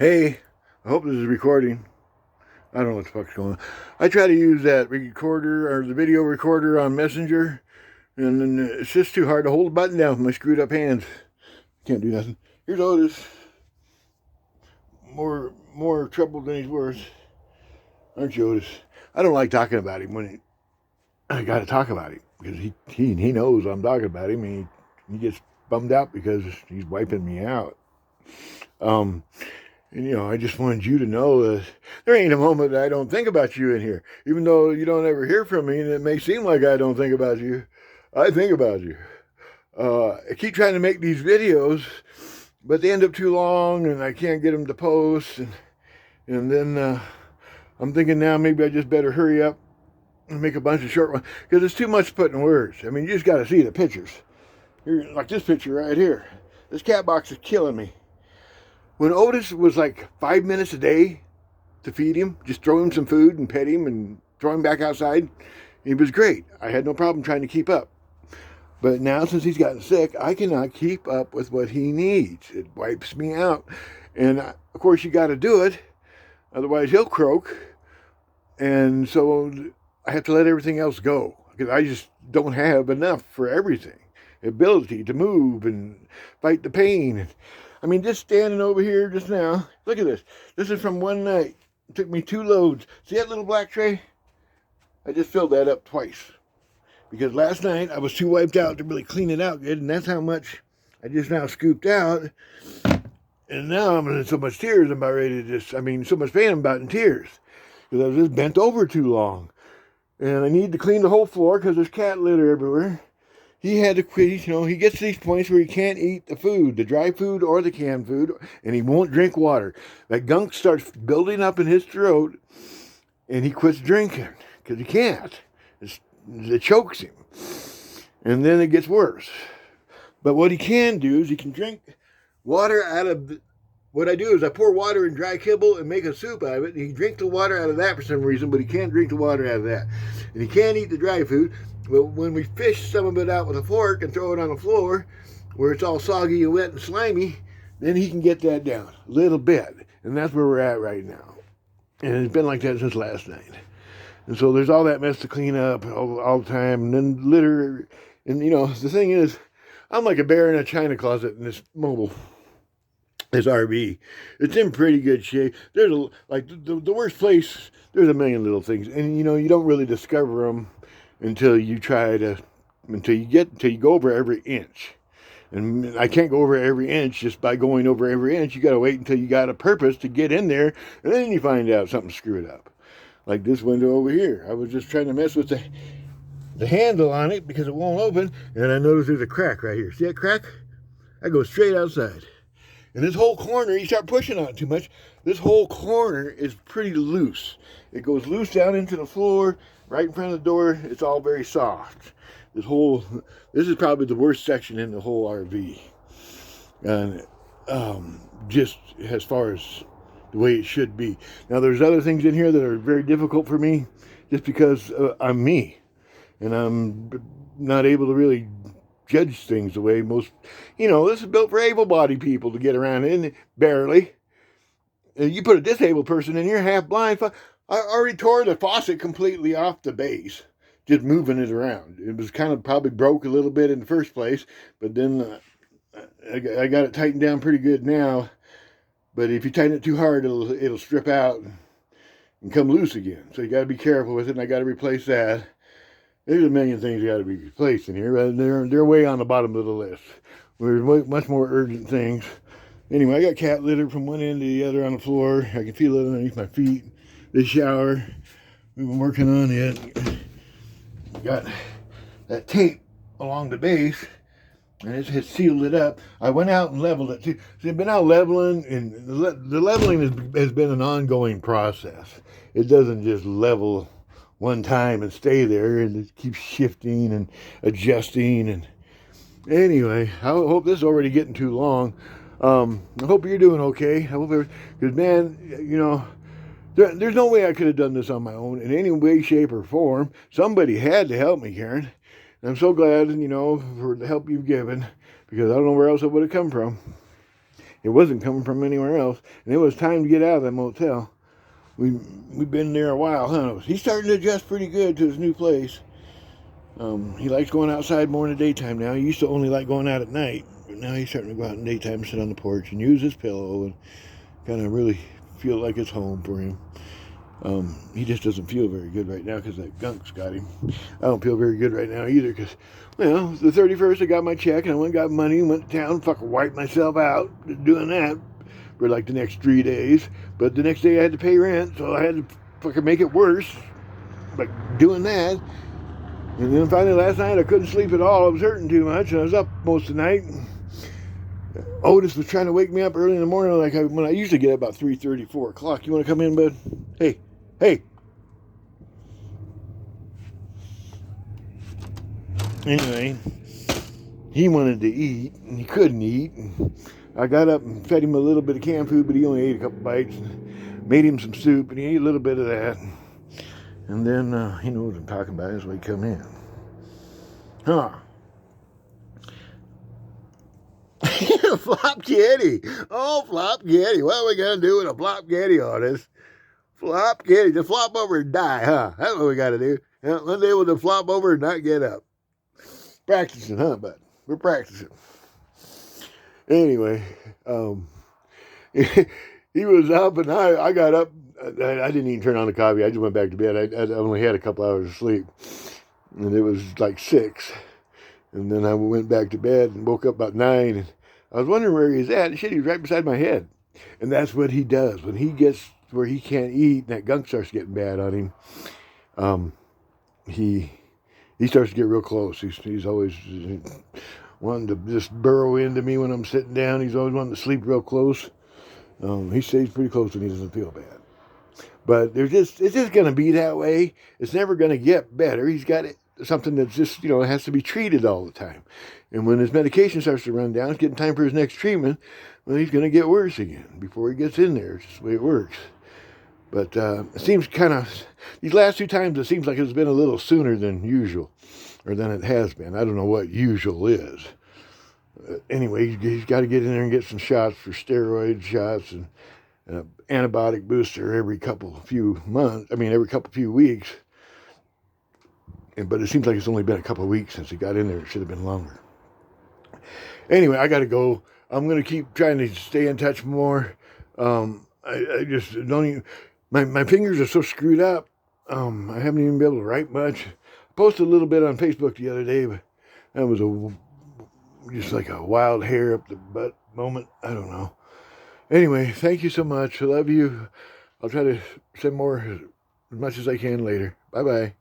Hey, I hope this is recording. I don't know what the fuck's going on. I try to use that recorder or the video recorder on Messenger, and then it's just too hard to hold the button down with my screwed up hands. Can't do nothing. Here's Otis. More trouble than he's worth. Aren't you, Otis? I don't like talking about him when I got to talk about him because he knows I'm talking about him. He gets bummed out because he's wiping me out. And, I just wanted you to know that there ain't a moment that I don't think about you in here. Even though you don't ever hear from me, and it may seem like I don't think about you, I think about you. I keep trying to make these videos, but they end up too long, and I can't get them to post. And then I'm thinking now maybe I just better hurry up and make a bunch of short ones, because it's too much putting words. I mean, you just got to see the pictures. Here, like this picture right here. This cat box is killing me. When Otis was like 5 minutes a day to feed him, just throw him some food and pet him and throw him back outside, it was great. I had no problem trying to keep up. But now, since he's gotten sick, I cannot keep up with what he needs. It wipes me out. And of course, you got to do it. Otherwise, he'll croak. And so I have to let everything else go because I just don't have enough for everything. Ability to move and fight the pain. I mean, just standing over here just now, look at this. This is from one night. It took me 2 loads. See that little black tray? I just filled that up twice. Because last night I was too wiped out to really clean it out good, and that's how much I just now scooped out. And now I'm in so much tears, I'm about ready to so much pain, I'm about in tears. Because I was just bent over too long. And I need to clean the whole floor because there's cat litter everywhere. He had to quit, he gets to these points where he can't eat the food, the dry food or the canned food, and he won't drink water. That gunk starts building up in his throat, and he quits drinking because he can't. It chokes him. And then it gets worse. But what he can do is he can drink water out of, what I do is I pour water in dry kibble and make a soup out of it, and he can drink the water out of that for some reason, but he can't drink the water out of that. And he can't eat the dry food. But when we fish some of it out with a fork and throw it on the floor, where it's all soggy and wet and slimy, then he can get that down a little bit. And that's where we're at right now. And it's been like that since last night. And so there's all that mess to clean up all the time. And then litter. And, the thing is, I'm like a bear in a china closet in this RV. It's in pretty good shape. There's the worst place, there's a million little things. And, you don't really discover them until you go over every inch. And I can't go over every inch just by going over every inch. You got to wait until you got a purpose to get in there, and then you find out something screwed up. Like this window over here. I was just trying to mess with the handle on it because it won't open, and I noticed there's a crack right here. See that crack? I go straight outside. And this whole corner, you start pushing on it too much, this whole corner is pretty loose. It goes loose down into the floor, right in front of the door. It's all very soft. This is probably the worst section in the whole RV. And just as far as the way it should be. Now, there's other things in here that are very difficult for me just because I'm me. And I'm not able to really judge things the way most, this is built for able-bodied people to get around in, barely. You put a disabled person in here, half blind. I already tore the faucet completely off the base, just moving it around. It was kind of probably broke a little bit in the first place, but then I got it tightened down pretty good now. But if you tighten it too hard, it'll strip out and come loose again. So you got to be careful with it, and I got to replace that. There's a million things got to be replaced in here, but they're way on the bottom of the list. There's much more urgent things. Anyway, I got cat litter from one end to the other on the floor. I can feel it underneath my feet. This shower, we've been working on it. Got that tape along the base, and it has sealed it up. I went out and leveled it too. So I've been out leveling, and the leveling has been an ongoing process. It doesn't just level one time and stay there, and it keeps shifting and adjusting. And anyway, I hope this is already getting too long. I hope you're doing okay. I hope because man, there's no way I could have done this on my own in any way, shape, or form. Somebody had to help me, Karen. And I'm so glad, for the help you've given, because I don't know where else it would have come from. It wasn't coming from anywhere else, and it was time to get out of that motel. We've been there a while, huh? He's starting to adjust pretty good to his new place. He likes going outside more in the daytime now. He used to only like going out at night, but now he's starting to go out in the daytime, sit on the porch, and use his pillow, and kind of really feel like it's home for him. He just doesn't feel very good right now because that gunk's got him. I don't feel very good right now either because, well, the 31st I got my check and I went and got money, went to town, fucking wiped myself out doing that for like the next 3 days. But the next day I had to pay rent, so I had to fucking make it worse, like doing that. And then finally last night I couldn't sleep at all. I was hurting too much and I was up most of the night. Otis was trying to wake me up early in the morning, like when I usually get up about 3:30, 4 o'clock. You want to come in, bud? Hey. Anyway, he wanted to eat, and he couldn't eat. And I got up and fed him a little bit of canned food, but he only ate a couple bites. And made him some soup, and he ate a little bit of that. And then he knows what I'm talking about, so he come in. Huh. Flopgetty. Oh, Flopgetty. What are we going to do with a Flopgetty on this? Flopgetty. Just flop over and die, huh? That's what we got to do. One day we'll just flop over and not get up. Practicing, huh, bud? We're practicing. Anyway, he was up and I got up. I didn't even turn on the coffee. I just went back to bed. I only had a couple hours of sleep. And it was like 6. And then I went back to bed and woke up about 9. And I was wondering where he was at. Shit, he was right beside my head. And that's what he does. When he gets where he can't eat and that gunk starts getting bad on him, he starts to get real close. He's always wanting to just burrow into me when I'm sitting down. He's always wanting to sleep real close. He stays pretty close when he doesn't feel bad. But it's just going to be that way. It's never going to get better. He's got something that's just, has to be treated all the time. And when his medication starts to run down, it's getting time for his next treatment, well, he's going to get worse again before he gets in there. It's just the way it works. But it seems these last 2 times, it seems like it's been a little sooner than usual, or than it has been. I don't know what usual is. Anyway, he's got to get in there and get some shots for steroid shots and an antibiotic booster every couple few weeks. But it seems like it's only been a couple of weeks since he got in there. It should have been longer. Anyway, I got to go. I'm going to keep trying to stay in touch more. I just don't even... My fingers are so screwed up. I haven't even been able to write much. I posted a little bit on Facebook the other day, but that was just like a wild hair up the butt moment. I don't know. Anyway, thank you so much. I love you. I'll try to send more as much as I can later. Bye-bye.